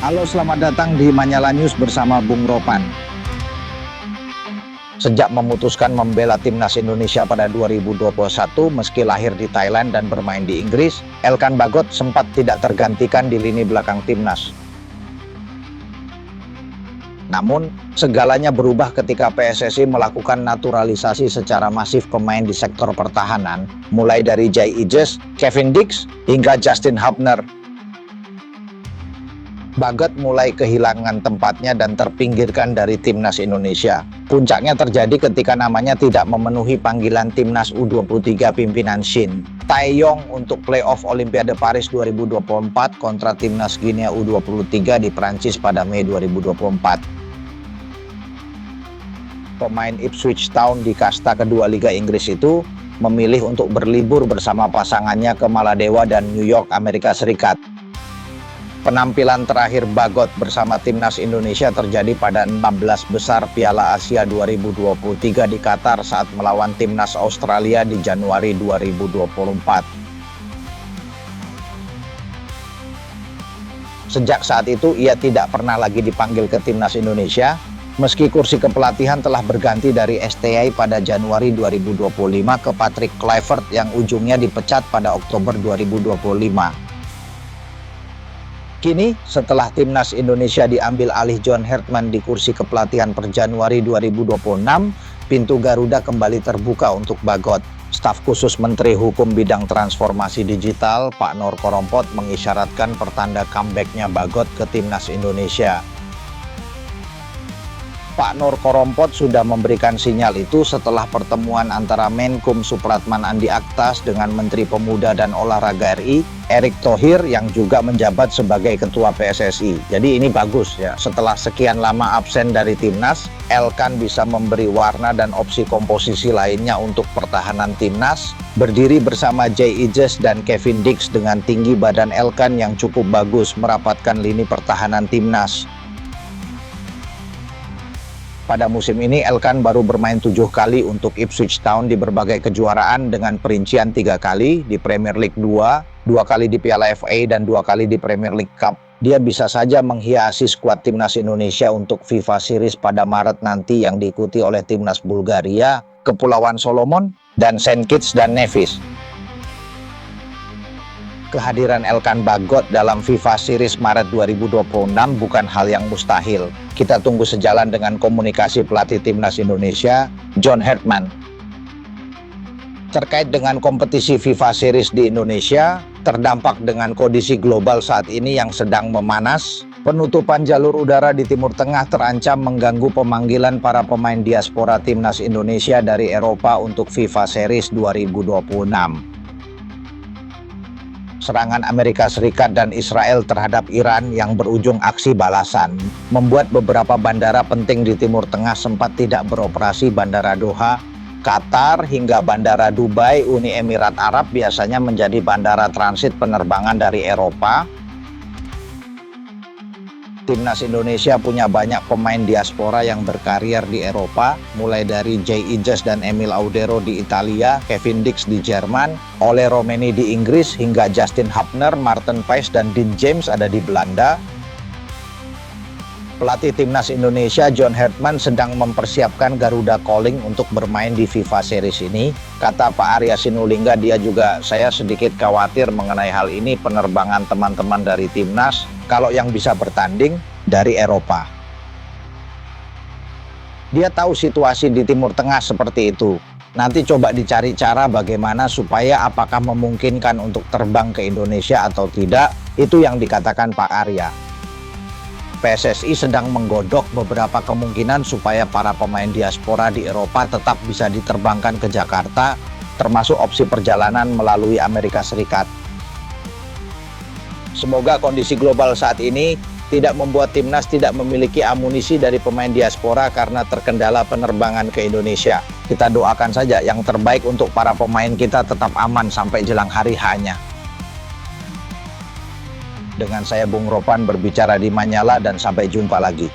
Halo, selamat datang di Manyala News bersama Bung Ropan. Sejak memutuskan membela timnas Indonesia pada 2021, meski lahir di Thailand dan bermain di Inggris, Elkan Bagot sempat tidak tergantikan di lini belakang timnas. Namun, segalanya berubah ketika PSSI melakukan naturalisasi secara masif pemain di sektor pertahanan, mulai dari Jay Ijes, Kevin Dix, hingga Justin Hubner. Bagot mulai kehilangan tempatnya dan terpinggirkan dari timnas Indonesia. Puncaknya terjadi ketika namanya tidak memenuhi panggilan timnas U23 pimpinan Shin Tae-yong untuk playoff Olimpiade Paris 2024 kontra timnas Guinea U23 di Prancis pada Mei 2024. Pemain Ipswich Town di kasta kedua Liga Inggris itu memilih untuk berlibur bersama pasangannya ke Maladewa dan New York, Amerika Serikat. Penampilan terakhir Bagot bersama timnas Indonesia terjadi pada 16 besar Piala Asia 2023 di Qatar saat melawan timnas Australia di Januari 2024. Sejak saat itu ia tidak pernah lagi dipanggil ke timnas Indonesia, meski kursi kepelatihan telah berganti dari STI pada Januari 2025 ke Patrick Kluivert yang ujungnya dipecat pada Oktober 2025. Kini, setelah timnas Indonesia diambil alih John Hartman di kursi kepelatihan per Januari 2026, pintu Garuda kembali terbuka untuk Bagot. Staf khusus Menteri Hukum Bidang Transformasi Digital, Pak Nur Korompot, mengisyaratkan pertanda comeback-nya Bagot ke timnas Indonesia. Pak Nur Korompot sudah memberikan sinyal itu setelah pertemuan antara Menkum Supratman Andi Aktas dengan Menteri Pemuda dan Olahraga RI, Erick Thohir, yang juga menjabat sebagai Ketua PSSI. Jadi ini bagus ya, setelah sekian lama absen dari timnas, Elkan bisa memberi warna dan opsi komposisi lainnya untuk pertahanan timnas, berdiri bersama Jay Ijes dan Kevin Dix dengan tinggi badan Elkan yang cukup bagus merapatkan lini pertahanan timnas. Pada musim ini, Elkan baru bermain 7 kali untuk Ipswich Town di berbagai kejuaraan dengan perincian 3 kali di Premier League 2, 2 kali di Piala FA, dan 2 kali di Premier League Cup. Dia bisa saja menghiasi skuad timnas Indonesia untuk FIFA Series pada Maret nanti yang diikuti oleh timnas Bulgaria, Kepulauan Solomon, dan Saint Kitts dan Nevis. Kehadiran Elkan Bagot dalam FIFA Series Maret 2026 bukan hal yang mustahil. Kita tunggu sejalan dengan komunikasi pelatih timnas Indonesia, John Hartman. Terkait dengan kompetisi FIFA Series di Indonesia, terdampak dengan kondisi global saat ini yang sedang memanas, penutupan jalur udara di Timur Tengah terancam mengganggu pemanggilan para pemain diaspora timnas Indonesia dari Eropa untuk FIFA Series 2026. Serangan Amerika Serikat dan Israel terhadap Iran yang berujung aksi balasan membuat beberapa bandara penting di Timur Tengah sempat tidak beroperasi. Bandara Doha, Qatar, hingga Bandara Dubai, Uni Emirat Arab biasanya menjadi bandara transit penerbangan dari Eropa. Timnas Indonesia punya banyak pemain diaspora yang berkarier di Eropa, mulai dari Jay Ijes dan Emil Audero di Italia, Kevin Dix di Jerman, Ole Romeni di Inggris, hingga Justin Hubner, Maarten Vijs, dan Dean James ada di Belanda. Pelatih timnas Indonesia John Hartman sedang mempersiapkan Garuda Calling untuk bermain di FIFA Series ini. Kata Pak Arya Sinulinga, saya sedikit khawatir mengenai hal ini, penerbangan teman-teman dari timnas kalau yang bisa bertanding dari Eropa. Dia tahu situasi di Timur Tengah seperti itu. Nanti coba dicari cara bagaimana supaya apakah memungkinkan untuk terbang ke Indonesia atau tidak, itu yang dikatakan Pak Arya. PSSI sedang menggodok beberapa kemungkinan supaya para pemain diaspora di Eropa tetap bisa diterbangkan ke Jakarta, termasuk opsi perjalanan melalui Amerika Serikat. Semoga kondisi global saat ini tidak membuat timnas tidak memiliki amunisi dari pemain diaspora karena terkendala penerbangan ke Indonesia. Kita doakan saja yang terbaik untuk para pemain kita tetap aman sampai jelang hari H-nya. Dengan saya Bung Ropan berbicara di Manyala, dan sampai jumpa lagi.